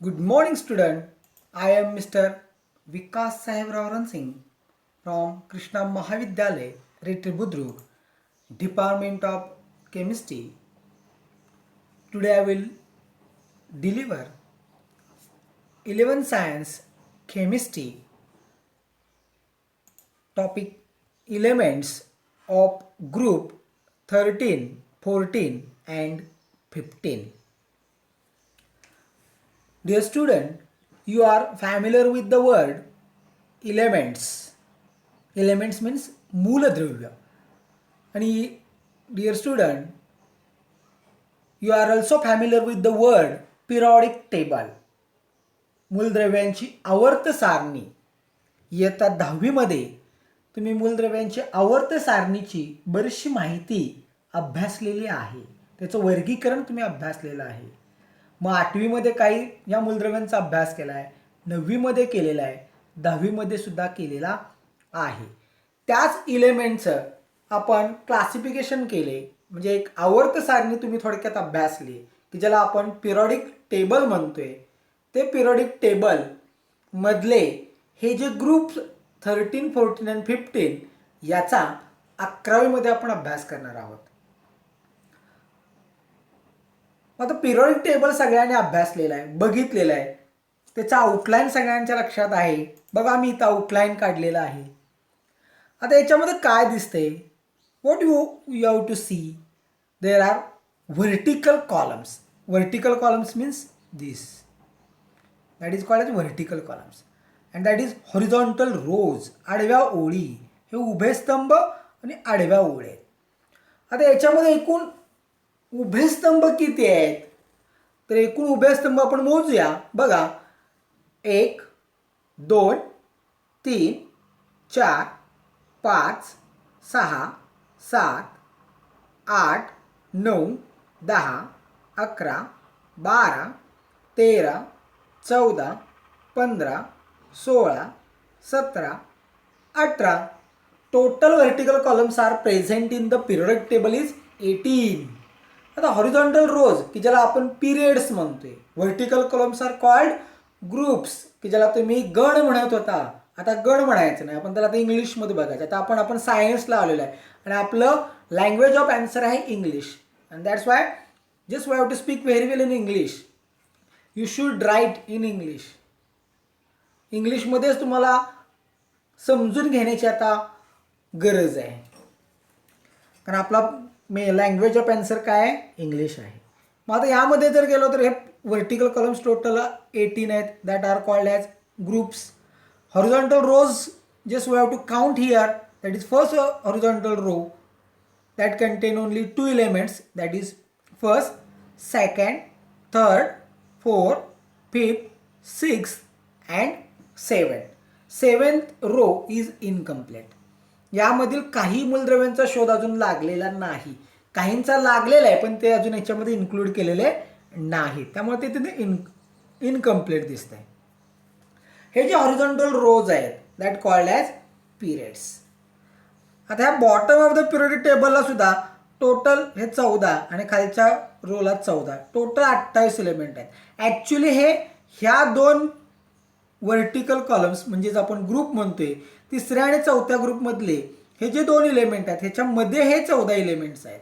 Good morning, student. I am Mr. Vikas Sahib Ravan Singh from Krishna Mahavidyalaya, Retri Budrug, Department of Chemistry. Today I will deliver 11 Science Chemistry topic elements of group 13, 14 and 15. Dear student, you are familiar with the word elements. Elements means मूलद्रव्य. आणि dear student, you are also familiar with the word periodic table. मूलद्रव्यांची आवर्त सारणी. इयत्ता 10वी मध्ये तुम्ही मूलद्रव्यांची आवर्त सारणीची बरीचशी माहिती अभ्यासलेली आहे. त्याचं वर्गीकरण तुम्ही अभ्यासलेलं आहे. मग 8वी मध्ये काही या मूलद्रव्यांचा अभ्यास केला आहे, 9वी मध्ये केलेला आहे, 10वी मध्ये सुद्धा केलेला आहे. त्याच इलेमेंटचं आपण क्लासिफिकेशन केले, म्हणजे एक आवर्त सारणी तुम्ही थोडक्यात अभ्यासली की ज्याला आपण पिरियडिक टेबल म्हणतोय. ते पिरियडिक टेबल मधले हे जे ग्रुप 13, 14 आणि 15 याचा 11वी मध्ये आपण अभ्यास करणार आहोत. आता पिरियडिक टेबल सगळ्यांनी अभ्यासलेला आहे, बघितलेला आहे. त्याचा आउटलाईन सगळ्यांच्या लक्षात आहे. बघा मी इथं आउटलाईन काढलेला आहे. आता याच्यामध्ये काय दिसतंय? What you have to see? There are vertical columns. Vertical columns means this. That is called as vertical columns and that is horizontal rows. आडव्या ओळी. हे उभे स्तंभ आणि आडव्या ओळी आहेत. आता याच्यामध्ये एकूण उभे स्तंभ किती आहेत? तर एकूण उभे स्तंभ आपण मोजूया. बघा 1, 2, 3, 4, 5, 6, 7, 8, 9, 10, 11, 12, 13, 14, 15, 16, 17, 18. Total vertical columns are present in the periodic table is 18. आता हॉरिझॉन्टल रोज की ज्याला आपण पिरियड्स म्हणतोय. Vertical columns are called groups की ज्याला तुम्ही गण म्हणत होता. आता गण म्हणायचं नाही, आपण त्याला आता इंग्लिशमध्ये बघायचं. आता आपण सायन्सला आलेलो आहे आणि आपलं लँग्वेज ऑफ आन्सर आहे English. And that's why just we have to speak very well in English. You should write in English. इंग्लिशमध्येच तुम्हाला समजून घेण्याची आता गरज आहे, कारण आपला लँग्वेज ऑफ आन्सर काय आहे? इंग्लिश आहे. मग आता यामध्ये जर गेलो तर हे व्हर्टिकल कॉलम्स टोटल 18 आहेत. That are called as groups. Horizontal rows just we have to count here. That is first horizontal row that contain only 2 elements. That is first, second, third, fourth, fifth, sixth and seventh. Seventh row is incomplete. यामधील काही मूलद्रव्यांचा शोध अजून लागलेला नाही. काहींचा लागलेला आहे पण ते अजून याच्यामध्ये इन्क्लूड केलेले नाही, त्यामुळे ते तिथे इनकम्प्लीट दिसत आहे. हे जे हॉरिझॉन्टल रोज आहेत दॅट कॉल्ड ॲज पिरियड्स. आता ह्या बॉटम ऑफ द पिरियडिक टेबलला सुद्धा टोटल हे 14 आणि खालच्या रोला 14, टोटल 28 एलिमेंट आहेत. ॲक्च्युली हे ह्या 2 व्हर्टिकल कॉलम्स म्हणजेच आपण ग्रुप म्हणतोय, तिसऱ्या आणि चौथ्या ग्रुपमधले हे जे 2 एलिमेंट आहेत ह्याच्यामध्ये हे 14 एलिमेंट्स आहेत.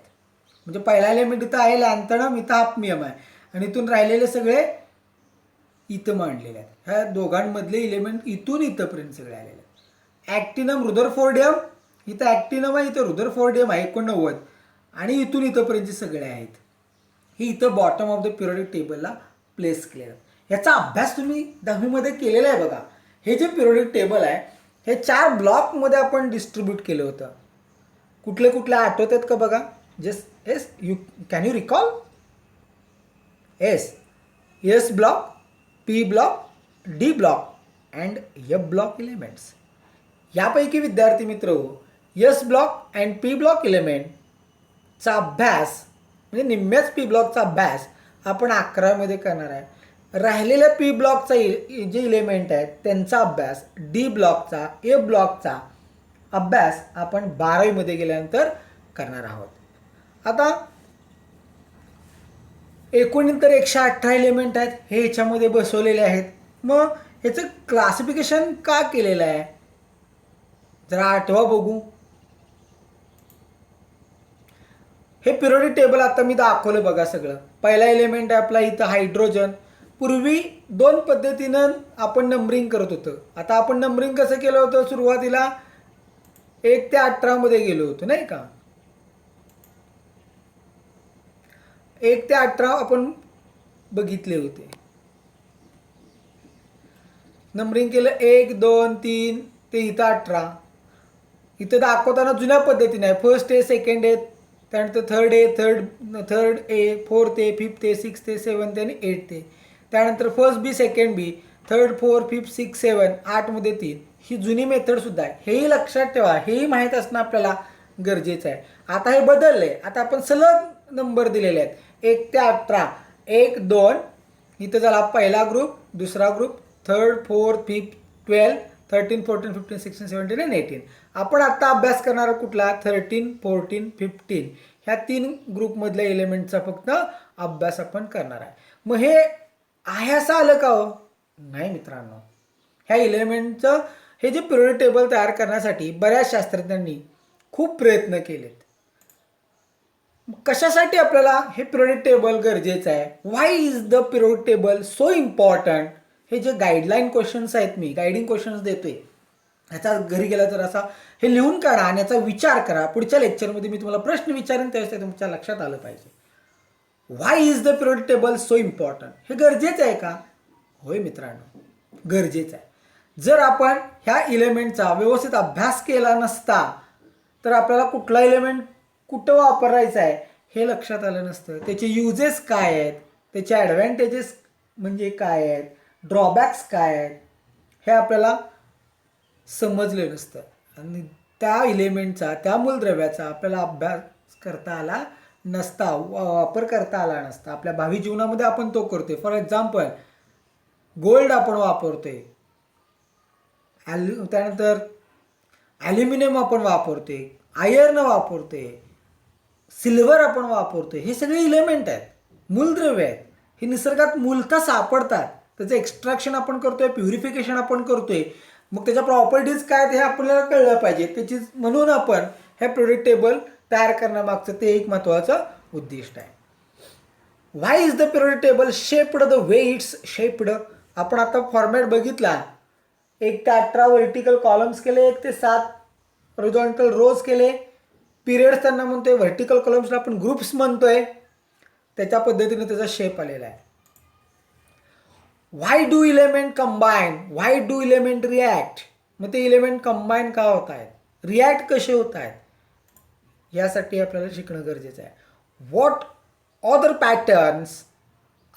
म्हणजे पहिला एलिमेंट इथं आहे लॅन्थनम, इथं हाफनियम आहे आणि इथून राहिलेले सगळे इथं मांडलेले आहेत. ह्या दोघांमधले एलिमेंट इथून इथंपर्यंत सगळे आलेले आहेत. ॲक्टिनम, रुदरफोर्डियम, इथं ॲक्टिनम आहे, इथं रुदरफोर्डियम आहे 89 आणि इथून इथंपर्यंतचे सगळे आहेत. हे इथं बॉटम ऑफ द पिरियडिक टेबलला प्लेस केलेलं. याचा अभ्यास तुम्ही 10वी मध्ये केलेला आहे. बघा हे जे पिरियडिक टेबल आहे हे 4 ब्लॉकमध्ये आपण डिस्ट्रीब्यूट केलं होतं. कुठले कुठले आठवतात का? बघा just as you can you recall? S block, P block, D block and F block elements. यापैकी विद्यार्थी मित्र S block and P block एलिमेंटचा अभ्यास म्हणजे निम्म्याच पी ब्लॉकचा अभ्यास आपण 11वी मध्ये करणार आहे. राहिलेल्या पी ब्लॉकचा जे इलेमेंट आहेत त्यांचा अभ्यास, डी ब्लॉकचा, ए ब्लॉकचा अभ्यास आपण 12वी मध्ये गेल्यानंतर करणार आहोत. आता एकूण तर 118 एलिमेंट आहेत हे ह्याच्यामध्ये बसवलेले आहेत. मग ह्याचं क्लासिफिकेशन का केलेलं आहे जरा आठवा बघू. हे पिरियोडिक टेबल आता मी दाखवलं बघा सगळं. पहिला एलिमेंट आहे आपला इथं हायड्रोजन. पूर्वी 2 पद्धतीनं आपण नंबरिंग करत होतं. आता आपण नंबरिंग कसं केलं होतं, सुरुवातीला 1 ते 18 मध्ये गेलो होतो नाही का. 1 ते 18 आपण बघितले होते. नंबरिंग केलं 1 2 3 ते इथं 18. इथं दाखवताना जुन्या पद्धतीने आहे. फर्स्ट ए, सेकंड ए, त्यानंतर third A, third A, fourth A, fifth A, sixth A, seventh आणि एट्थ ए. त्यानंतर फर्स्ट बी, सेकंड बी, थर्ड, फोर्थ, फिफ्थ, सिक्स, सेवन, 8मध्ये 3. ही जुनी मेथडसुद्धा आहे. हेही लक्षात ठेवा, हेही माहीत असणं आपल्याला गरजेचं आहे. आता हे बदललंय. आता आपण सलग नंबर दिलेले आहेत 1 ते 18. 1 2 इथं झाला पहिला ग्रुप, दुसरा ग्रुप, थर्ड, फोर्थ, फिफ्थ, 12, 13, 14, 15, 16, 17 आणि 18. आपण आता अभ्यास करणार कुठला 13, 14, 15 ह्या 3 ग्रुपमधल्या एलिमेंटचा फक्त अभ्यास आपण करणार आहे. मग हे आहे असं आलं का हो? नाही मित्रांनो. ह्या एलिमेंटचं हे जे पिरियोडिक टेबल तयार करण्यासाठी बऱ्याच शास्त्रज्ञांनी खूप प्रयत्न केलेत. कशासाठी आपल्याला हे पिरियोडिक टेबल गरजेचं आहे? Why is the periodic table so important? हे जे गाईडलाईन क्वेश्चन्स आहेत, मी गायडिंग क्वेश्चन्स देतोय, ह्याचा घरी गेला तर असा हे लिहून काढा आणि याचा विचार करा. पुढच्या लेक्चरमध्ये मी तुम्हाला प्रश्न विचारेन त्यावेळेस ते तुमच्या लक्षात आलं पाहिजे. Why is the periodic table so important? हे गरजेचं आहे का? होय मित्रांनो, गरजेचं आहे. जर आपण ह्या इलेमेंटचा व्यवस्थित अभ्यास केला नसता तर आपल्याला कुठला इलेमेंट कुठं वापरायचा आहे हे लक्षात आलं नसतं. त्याचे युजेस काय आहेत, त्याचे ॲडव्हान्टेजेस म्हणजे काय आहेत, ड्रॉबॅक्स काय आहेत हे आपल्याला समजले नसतं. आणि त्या इलेमेंटचा, त्या मूलद्रव्याचा आपल्याला अभ्यास करता आला नसता, वापर करता आला नसता. आपल्या भावी जीवनामध्ये आपण तो करतोय. फॉर एक्झाम्पल गोल्ड आपण वापरतोय, त्यानंतर ॲल्युमिनियम आपण वापरतोय, आयर्न वापरतोय, सिल्वर आपण वापरतोय. हे सगळे इलेमेंट आहेत, मूलद्रव्य आहेत. हे निसर्गात मूलतः सापडतात. त्याचं एक्स्ट्रॅक्शन आपण करतोय, प्युरिफिकेशन आपण करतोय. मग त्याच्या प्रॉपर्टीज काय ते आपल्याला कळलं पाहिजे. त्याची म्हणून आपण हे पिरियोडिक टेबल तयार करण्यामागचं ते एक महत्त्वाचं उद्दिष्ट आहे. Why is the periodic table shaped the way it's shaped? आपण आता फॉर्मॅट बघितला. 1 ते 18 व्हर्टिकल कॉलम्स केले, 1 ते 7 हॉरिझॉन्टल रोज केले. पिरियड्स त्यांना म्हणतोय, व्हर्टिकल कॉलम्सला आपण ग्रुप्स म्हणतोय. त्याच्या पद्धतीने त्याचा शेप आलेला आहे. Why do element combine? Why do element react? मग ते इलेमेंट कंबाईन का होत आहेत, रिॲक्ट कसे होत आहेत, यासाठी आपल्याला शिकणं गरजेचं आहे. What other patterns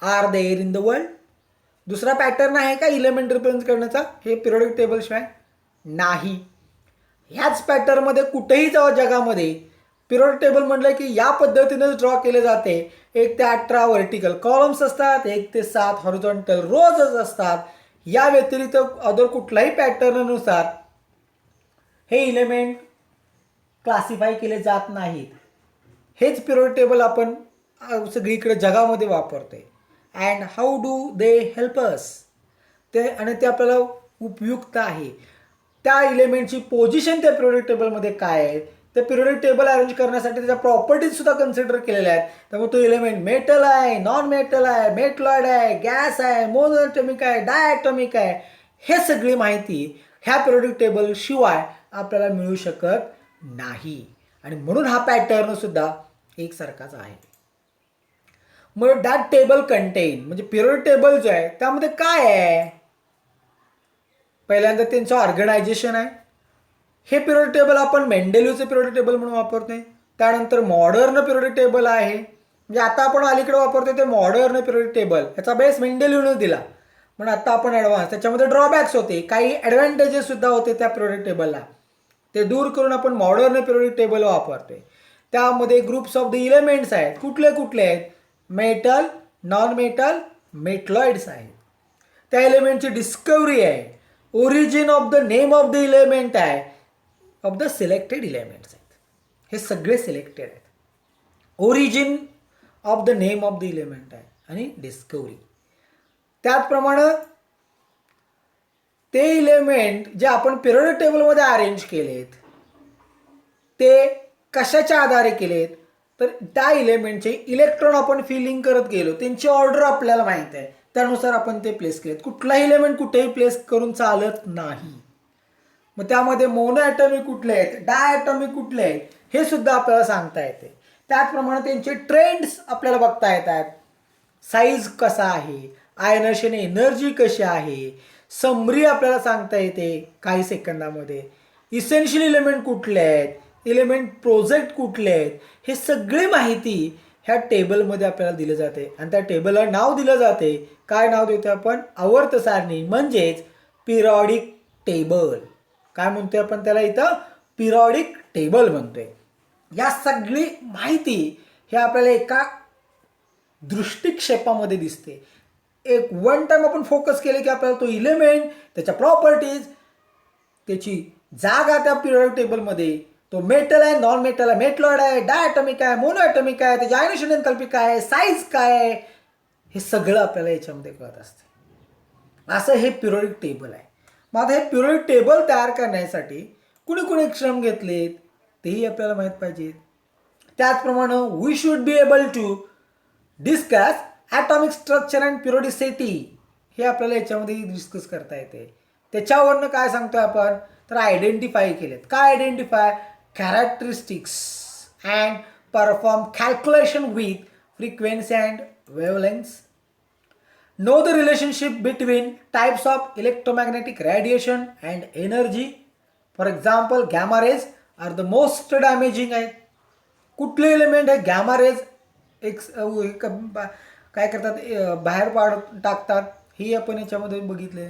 are there in the world? दुसरा पॅटर्न आहे का इलेमेंट रिप्रेझेंट करण्याचा हे पिरियोडिक टेबलशिवाय? नाही. ह्याच पॅटर्नमध्ये कुठेही जावं जगामध्ये, पिरियोडिक टेबल म्हटलं की या पद्धतीनेच ड्रॉ केले जाते. 1 ते 18 व्हर्टिकल कॉलम्स असतात, 1 ते 7 हॉरिझॉन्टल रोजच असतात. या व्यतिरिक्त अदर कुठल्याही पॅटर्ननुसार हे इलेमेंट क्लासिफाय केले जात नाहीत. हेच पिरियोडिक टेबल आपण सगळीकडे जगामध्ये वापरतोय. And how do they help us? ते आणि ते आपल्याला उपयुक्त आहे. त्या इलेमेंटची पोझिशन त्या पिरियोडिक टेबलमध्ये काय आहे, ते पिरियोडिक टेबल अरेंज करण्यासाठी त्याच्या प्रॉपर्टीज सुद्धा कन्सिडर केलेल्या आहेत. त्यामुळे तो इलेमेंट मेटल आहे, नॉन मेटल आहे, मेटलॉइड आहे, गॅस आहे, मोनोएटॉमिक आहे, डायॲटॉमिक आहे, हे सगळी माहिती ह्या पिरियोडिक टेबल शिवाय आपल्याला मिळू शकत नाही. आणि म्हणून हा पॅटर्न सुद्धा एकसारखाच आहे. मग दॅट टेबल कंटेन म्हणजे पिरियोडिक टेबल जो आहे त्यामध्ये काय आहे? पहिल्यांदा त्यांचं ऑर्गनायझेशन आहे. हे पिरियोडिक टेबल आपण मेंडेलिव्हचं पिरियोडिक टेबल म्हणून वापरतोय. त्यानंतर मॉडर्न पिरियोडिक टेबल आहे, म्हणजे आता आपण अलीकडे वापरतोय ते मॉडर्न पिरियोडिक टेबल. याचा बेस मेंडेलिव्हनं दिला, पण आता आपण ॲडव्हान्स. त्याच्यामध्ये ड्रॉबॅक्स होते, काही ॲडव्हान्टेजेस सुद्धा होते त्या पिरियोडिक टेबलला. ते दूर करून आपण मॉडर्न पिरियोडिक टेबल वापरतोय. त्यामध्ये ग्रुप्स ऑफ द इलेमेंट्स आहेत. कुठले कुठले आहेत? मेटल, नॉन मेटल, मेटलॉइड्स आहेत. त्या एलिमेंटची डिस्कवरी आहे. Origin of the name of the element आहे. ऑफ द सिलेक्टेड इलेमेंट्स आहेत. हे सगळे सिलेक्टेड आहेत. Origin of the name of the element आहे आणि डिस्कवरी. त्याचप्रमाणे ते इलेमेंट जे आपण पिरियोडिक टेबलमध्ये अरेंज केलेत ते कशाच्या आधारे केलेत, तर त्या इलेमेंटचे इलेक्ट्रॉन आपण फिलिंग करत गेलो, त्यांची ऑर्डर आपल्याला माहीत आहे, त्यानुसार आपण ते प्लेस केलेत. कुठलाही इलेमेंट कुठेही प्लेस करून चालत नाही. मग त्यामध्ये मोनो ॲटॉमिक कुठले आहेत, डायॲटॉमिक कुठले आहेत, हे सुद्धा आपल्याला सांगता येते. त्याचप्रमाणे त्यांचे ट्रेंड्स आपल्याला बघता येतात. साईज कसा आहे, आयनेशन एनर्जी कशी आहे, समरी आपल्याला सांगता येते काही सेकंदामध्ये. इसेन्शियल इलेमेंट कुठले आहेत, इलेमेंट प्रोजेक्ट कुठले आहेत, हे सगळी माहिती ह्या टेबलमध्ये आपल्याला दिली जाते. आणि त्या टेबलला नाव दिलं जाते. काय नाव देतो आपण, आवर्त सारणी, म्हणजेच पिरियॉडिक टेबल. काय म्हणतोय आपण त्याला इथं, पिरियॉडिक टेबल म्हणतोय. या सगळी माहिती हे आपल्याला एका दृष्टिक्षेपामध्ये दिसते. एक वन टाइम आपण फोकस केले की आपल्याला तो इलेमेंट, त्याच्या प्रॉपर्टीज, त्याची जागा त्या पिरियॉडिक टेबलमध्ये, तो मेटल आहे, नॉन मेटल आहे, मेटलॉइड आहे, डायॲटॉमिक आहे, मोनो ॲटॉमिक आहे, त्याची आयनेशन एन्थॅल्पी काय आहे, साईज काय आहे, हे सगळं आपल्याला याच्यामध्ये कळत असते. असं हे पिरियॉडिक टेबल आहे. मग आता हे पिरियॉडिक टेबल तयार करण्यासाठी कुणी कुणी श्रम घेतलेत तेही आपल्याला माहीत पाहिजे. त्याचप्रमाणे we should be able to discuss atomic structure and periodicity, हे आपल्याला याच्यामध्ये डिस्कस करता येते. त्याच्यावरनं काय सांगतोय आपण, तर आयडेंटिफाय केलेत. काय identify, characteristics and perform calculation with frequency and wavelengths. Know the relationship between types of electromagnetic radiation and energy. For example gamma rays are the most damaging आहेत. कुठले एलिमेंट आहे गॅमा रेज काय करतात, बाहेर टाकतात, हे आपण याच्यामध्ये बघितले.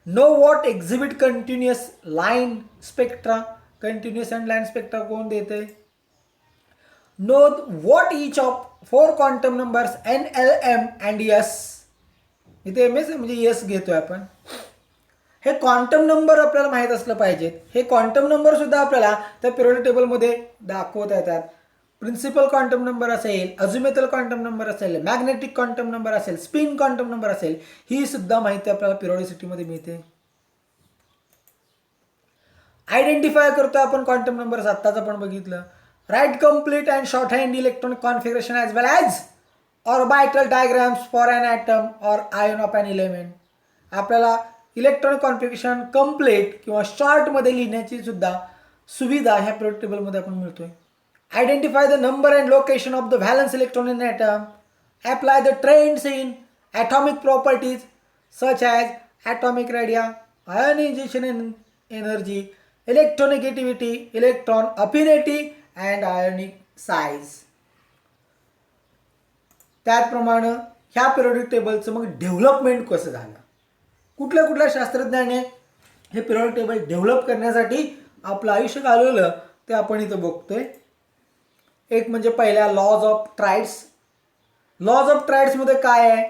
Know what exhibit continuous line spectra, continuous and line spectra कोण देते. Know what each of 4 quantum numbers NLM and S. इथे MS म्हणजे S घेतोय आपण. हे क्वांटम नंबर आपल्याला माहीत असलं पाहिजेत. हे क्वांटम नंबर सुद्धा आपल्याला त्या पिरियॉडिक टेबलमध्ये दाखवता येतात. प्रिन्सिपल क्वांटम नंबर असेल, अझिमुथल क्वांटम नंबर असेल, मॅग्नेटिक क्वांटम नंबर असेल, स्पिन क्वांटम नंबर असेल, ही सुद्धा माहिती आपल्याला पिरियॉडिसिटीमध्ये मिळते. आयडेंटिफाय करतो आपण क्वांटम नंबर्स, आत्ताच आपण बघितलं. Write complete and shorthand electronic configuration as well as orbital diagrams for an atom or ion of an element. आपल्याला इलेक्ट्रॉनिक कॉन्फिगरेशन कम्प्लीट किंवा शॉर्टमध्ये लिहिण्याची सुद्धा सुविधा ह्या पिरियॉडिक टेबलमध्ये आपण मिळतोय. Identify the number and location of the valence electron in atom. Apply the trends in atomic properties such as atomic radii, ionization energy, electronegativity, electron affinity and ionic size. त्याचप्रमाणे ह्या पिरियॉडिक टेबलचं मग development कसं झालं, कुठल्या कुठल्या शास्त्रज्ञाने हे periodic table develop करण्यासाठी आपलं आयुष्य घालवलं ते आपण इथं बघतोय. एक म्हणजे पहिल्या laws of triads. Laws of ट्राइड्समध्ये काय आहे,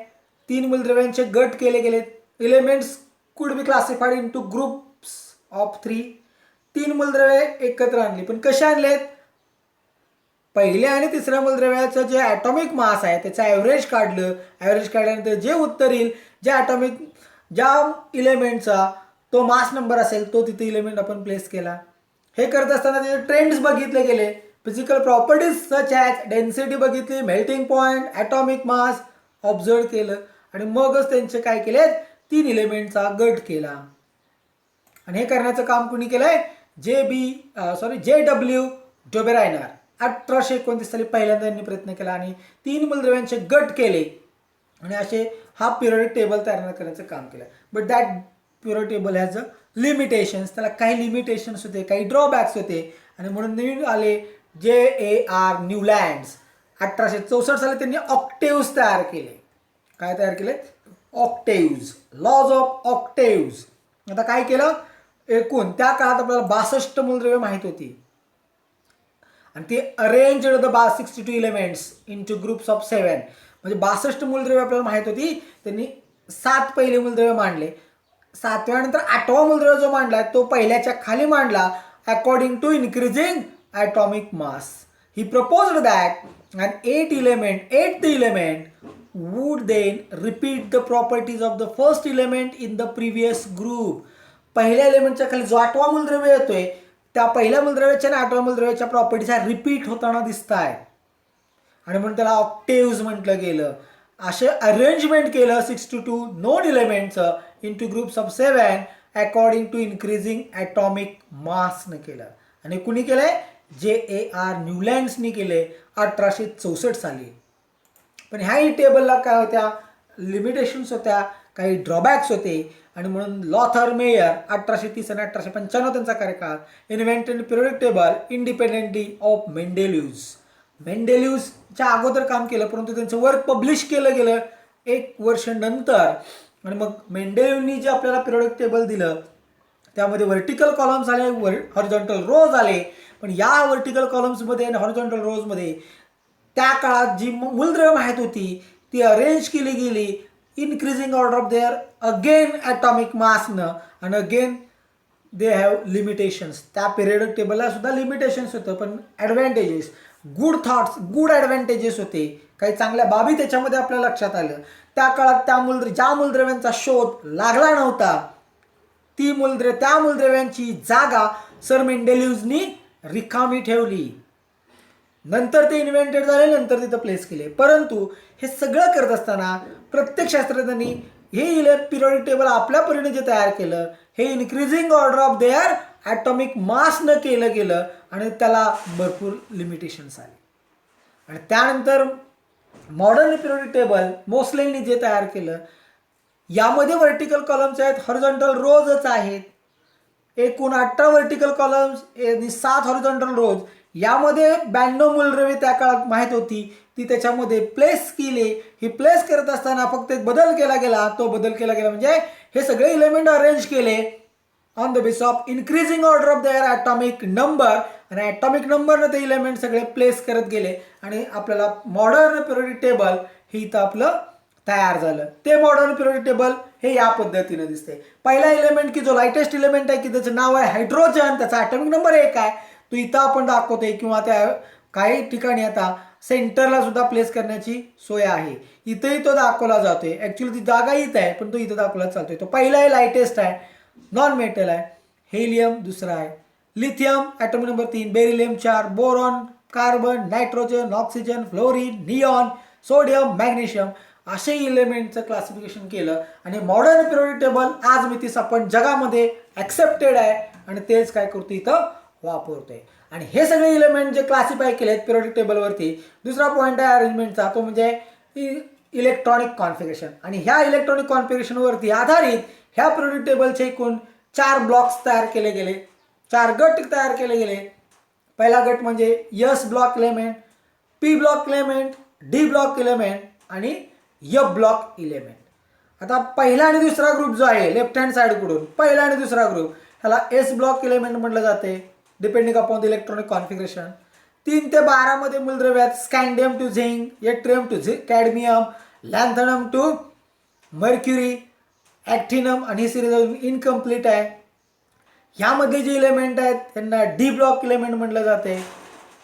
3 मूलद्रव्यांचे गट केले गेलेत. Elements could be classified into groups of 3. 3 मूलद्रव्ये एकत्र आणली, पण कसे आणलेत, पहिल्या आणि तिसऱ्या मूलद्रव्याचं जे ॲटॉमिक मास आहे त्याचं ॲव्हरेज काढलं. ॲव्हरेज काढल्यानंतर जे उत्तर येईल, ज्या इलेमेंटचा तो मास नंबर असेल तो तिथे इलेमेंट आपण प्लेस केला. हे करत असताना त्याचे ट्रेंड्स बघितले गेले. Physical properties such as density बघितली, melting point, atomic mass observe केलं आणि मगच त्यांचे काय केलेत, 3 इलेमेंटचा गट केला. आणि हे करण्याचं काम कुणी केलंय, JW डोबेरायनर 1829 साली पहिल्यांदा यांनी प्रयत्न केला आणि 3 मूलद्रव्यांचे गट केले आणि असे हा पिरियॉडिक टेबल तयार करण्याचं काम केलं. But that periodic table has a limitations. त्याला काही लिमिटेशन्स होते, काही ड्रॉबॅक्स होते आणि म्हणून नवीन आले JAR न्यूलँड्स. 1864 साली त्यांनी ऑक्टेव्ज तयार केले. काय तयार केले, ऑक्टेव्ज, लॉज ऑफ ऑक्टेव्ज. आता काय केलं, एकूण त्या काळात आपल्याला 62 मूलद्रव्ये माहित होती आणि ते arranged the 62 elements into groups of 7. म्हणजे 62 मूलद्रव्ये आपल्याला माहित होती. त्यांनी 7 पहिले मूलद्रव्य मांडले. 7व्या नंतर 8वा मूलद्रव्य जो मांडला तो पहिल्याच्या खाली मांडला. According to increasing atomic mass, he proposed that and eighth element would then repeat the properties of the first element in the previous group. पहिल्या एलिमेंटच्या खाली जो 8वा मूलद्रव्य येतोय त्या पहिल्या मूलद्रव्याच्या आणि 8व्या मूलद्रव्याच्या प्रॉपर्टीज ह्या रिपीट होताना दिसत आहेत आणि म्हणून त्याला ऑक्टेव्ज म्हटलं गेलं. असे अरेंजमेंट केलं 62 नोन एलिमेंटचं into groups of 7 according to increasing atomic मासनं केलं. आणि कुणी केलंय? J.A.R. न्यूलँड्सनी केले 1864 साली. पण ह्याही टेबलला काय होत्या? लिमिटेशन्स होत्या, काही ड्रॉबॅक्स होते आणि म्हणून लॉथर मेयर 1830 आणि 1895 त्यांचा कार्यकाळ invented periodic table independently of Mendeleev's. मेंडेलिव्हच्या अगोदर काम केलं परंतु त्यांचं वर्क पब्लिश केलं गेलं 1 वर्ष नंतर. आणि मग मेंडेलिव्हनी जे आपल्याला पिरियोडिक टेबल दिलं त्यामध्ये व्हर्टिकल कॉलम्स आले, हॉरिझॉन्टल रोज आले. पण या व्हर्टिकल कॉलम्समध्ये आणि हॉरिझॉन्टल रोजमध्ये त्या काळात जी मूलद्रव्य माहीत होती ती अरेंज केली गेली increasing order of their again atomic मासनं. आणि अगेन दे हॅव लिमिटेशन्स. त्या पिरियोडिक टेबलला सुद्धा लिमिटेशन्स होतं पण advantages, good thoughts, good advantages होते. काही चांगल्या बाबी त्याच्यामध्ये आपल्या लक्षात आलं. त्या काळात ज्या मूलद्रव्यांचा शोध लागला नव्हता त्या मूलद्रव्यांची जागा सर मेंडेलिव्हनी रिकामी ठेवली. नंतर ते इन्व्हेंटेड झाले, नंतर तिथं प्लेस केले. परंतु हे सगळं करत असताना प्रत्येक शास्त्रज्ञांनी हे पिरियोडिक टेबल आपल्या परीने जे तयार केलं हे increasing order of their atomic मासनं केलं गेलं आणि त्याला भरपूर लिमिटेशन्स आले. आणि त्यानंतर मॉडर्न पिरियोडिक टेबल मोस्लेनी जे तयार केलं यामध्ये व्हर्टिकल कॉलम्स आहेत, हॉरिझॉन्टल रोजच आहेत. एकूण 18 व्हर्टिकल कॉलम्स आणि 7 हॉरिझॉन्टल रोज. यामध्ये 92 मूलद्रव्ये त्या काळात माहीत होती ती त्याच्यामध्ये प्लेस केली. ही प्लेस करत असताना फक्त एक बदल केला गेला. तो बदल केला गेला म्हणजे हे सगळे इलेमेंट अरेंज केले on the base of increasing order of their atomic number. आणि ॲटॉमिक नंबरनं ते इलेमेंट सगळे प्लेस करत गेले आणि आपल्याला मॉडर्न पिरियोडिक टेबल हे इथं आपलं तयार झालं. ते मॉडर्न पिरियोडिक टेबल हे या पद्धतीने दिसते. पहिला इलेमेंट की जो लाइटेस्ट इलेमेंट आहे की त्याचं नाव आहे हायड्रोजन, त्याचा ॲटॉमिक नंबर 1 आहे. तो इथं आपण दाखवतोय किंवा त्या काही ठिकाणी आता सेंटरला सुद्धा प्लेस करण्याची सोय आहे. इथंही तो दाखवला जातोय. ॲक्च्युली ती जागा इथं आहे पण तो इथं दाखवला चालतोय. तो पहिला आहे, लाइटेस्ट आहे, नॉन मेटल आहे. हेलियम दुसरा आहे, lithium atomic number 3, beryllium 4, boron, carbon, nitrogen, oxygen, fluorine, neon, sodium, magnesium असे इलेमेंटचं क्लासिफिकेशन केलं. आणि मॉडर्न पिरियोडिक टेबल आज मितीस आपण जगामध्ये ॲक्सेप्टेड आहे आणि तेच काय करतो इथं वापरतोय. आणि हे सगळे इलेमेंट जे क्लासिफाय केले आहेत पिरियोडिक टेबलवरती. दुसरा पॉईंट आहे अरेंजमेंटचा, तो म्हणजे इलेक्ट्रॉनिक कॉन्फिगरेशन. आणि ह्या इलेक्ट्रॉनिक कॉन्फिगरेशनवरती आधारित ह्या पिरियोडिक टेबलचे एकूण 4 ब्लॉक्स तयार केले गेले, 4 गट तयार केले गेले. पहिला गट म्हणजे S block element, P block element, D block element आणि F ब्लॉक इलेमेंट. आता पहिला आणि दुसरा ग्रुप जो आहे लेफ्ट हँड साईडकडून पहिला आणि दुसरा ग्रुप ह्याला S ब्लॉक इलेमेंट म्हटलं जाते depending upon the electronic configuration. 3 ते 12 मध्ये मूलद्रव्यात scandium to zinc, yttrium to cadmium, lanthanum to mercury, actinium आणि ही सिरीज इनकम्प्लीट आहे. ह्यामध्ये जे इलेमेंट आहेत त्यांना D ब्लॉक इलेमेंट म्हटलं जाते.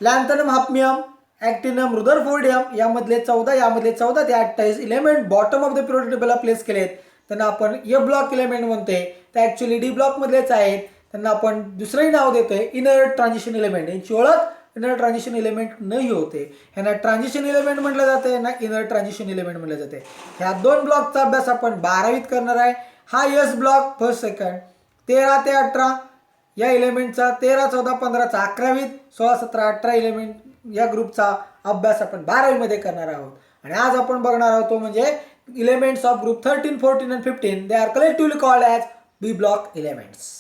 लॅन्थनम, हाफनियम, ॲक्टिनम, रुदरफोर्डियम यामधले 14, यामधले 14 ते 28 element bottom of the periodic टेबलला प्लेस केलेत. त्यांना आपण F ब्लॉक इलेमेंट म्हणतोय. ते ॲक्च्युली D ब्लॉकमधलेच आहेत. त्यांना आपण दुसरंही नाव देतोय इनर ट्रान्झिशन इलेमेंट. यांची ओळख इनर ट्रान्झिशन इलेमेंट नही होते. ह्यांना ट्रान्झिशन इलेमेंट म्हटलं जाते, यांना इनर ट्रान्झिशन इलेमेंट म्हटलं जाते. ह्या 2 ब्लॉकचा अभ्यास आपण 12वीत करणार आहे. हा S ब्लॉक फर्स्ट सेकंड 13 ते 18 या इलेमेंटचा, 13, 14, 15चा 11वीत, 16, 17, 18 इलेमेंट या ग्रुपचा अभ्यास आपण 12वीमध्ये करणार आहोत. आणि आज आपण बघणार आहोत तो म्हणजे elements of group 13, 14 and 15. They are collectively called as B block elements.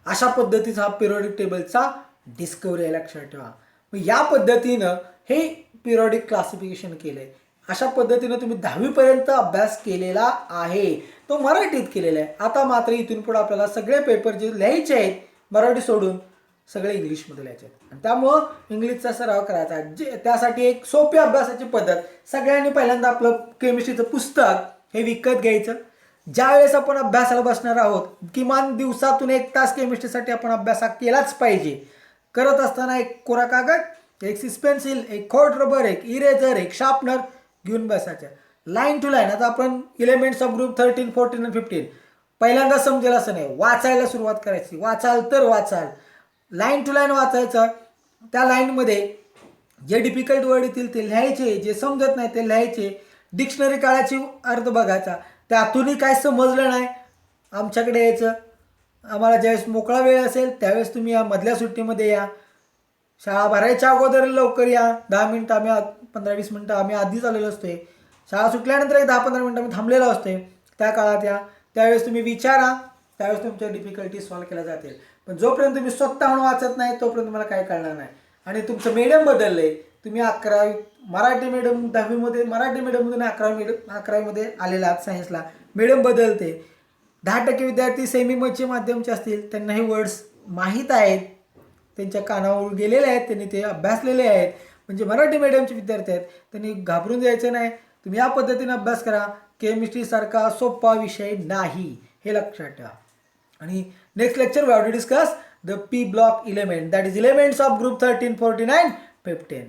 अशा पद्धतीचा हा पिरियोडिक टेबलचा डिस्कवरी आहे, लक्षात ठेवा. या पद्धतीनं हे पिरियोडिक क्लासिफिकेशन केलंय. अशा पद्धतीनं तुम्ही 10वीपर्यंत अभ्यास केलेला आहे, तो मराठीत केलेला आहे. आता मात्र इथून पुढे आपल्याला सगळे पेपर जे लिहायचे आहेत मराठी सोडून सगळे इंग्लिशमध्ये लिहायचे आहेत. आणि त्यामुळं इंग्लिशचा सराव करायचा. त्यासाठी एक सोपी अभ्यासाची पद्धत, सगळ्यांनी पहिल्यांदा आपलं केमिस्ट्रीचं पुस्तक हे विकत घ्यायचं. ज्यावेळेस आपण अभ्यासाला बसणार आहोत किमान दिवसातून 1 तास केमिस्ट्रीसाठी आपण अभ्यास केलाच पाहिजे. करत असताना एक कोरा कागद एक सिस पेन्सिल, एक खोड रबर, एक इरेजर, एक शार्पनर घेऊन बसायचं. Line to line. आता आपण एलिमेंट्स ऑफ ग्रुप 13, 14 आणि 15 पहिल्यांदा समजेल असं नाही, वाचायला सुरुवात करायची. वाचाल तर वाचाल, लाईन टू लाईन वाचायचं. त्या लाईनमध्ये जे डिफिकल्ट वर्ड येतील ते लिहायचे, जे समजत नाही ते लिहायचे. डिक्शनरी काढायची, अर्थ बघायचा. त्यातूनही काय समजलं नाही आमच्याकडे यायचं. आम्हाला ज्यावेळेस मोकळा वेळ असेल त्यावेळेस तुम्ही या मधल्या सुट्टीमध्ये या. शाळा भरायच्या अगोदर लवकर या. 10 मिनटं आम्ही 15-20 मिनटं आम्ही आधीच आलेलो असतोय. शाळा सुटल्यानंतर एक 10-15 मिनटं आम्ही थांबलेलो असतोय. त्या काळात या. त्यावेळेस तुम्ही विचारा, त्यावेळेस तुमच्या डिफिकल्टी सॉल्व्ह केल्या जातील. पण जोपर्यंत तुम्ही स्वतःहून वाचत नाही तोपर्यंत तुम्हाला काय कळणार नाही. आणि तुमचं मीडियम बदललं आहे. तुम्ही 11वी मराठी मीडियम, 10वीमध्ये मराठी मीडियममधून 11वीमध्ये आलेला आहात सायन्सला. मीडियम बदलते. 10% विद्यार्थी सेमी माध्यमचे असतील, त्यांना हे वर्ड्स माहीत आहेत, त्यांच्या कानावर गेलेले आहेत, त्यांनी ते अभ्यासलेले आहेत. म्हणजे मराठी मीडियमचे विद्यार्थी आहेत, त्यांनी घाबरून जायचं नाही. तुम्ही या पद्धतीने अभ्यास करा. केमिस्ट्रीसारखा सोपा विषय नाही, हे लक्षात ठेवा. आणि next lecture we have to discuss the P block element, that is elements of group 13, 14 and 15.